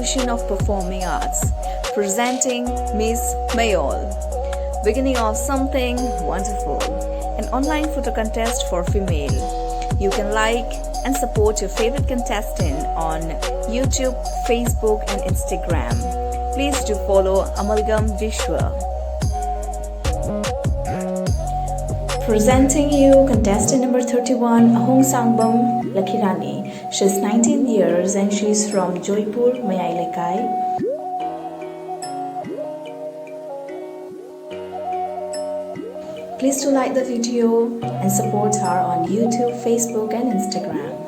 competition of performing arts, presenting Miss Mayol, beginning of something wonderful, an online photo contest for female. You can like and support your favorite contestant on YouTube, Facebook and Instagram. Please do follow Amalgam Vishwa. Presenting you contestant number 31, Ahongsangbam Lakhirani. She's 19 years and she's from Jaipur, Mayailekai. Please do like the video and support her on YouTube, Facebook and Instagram.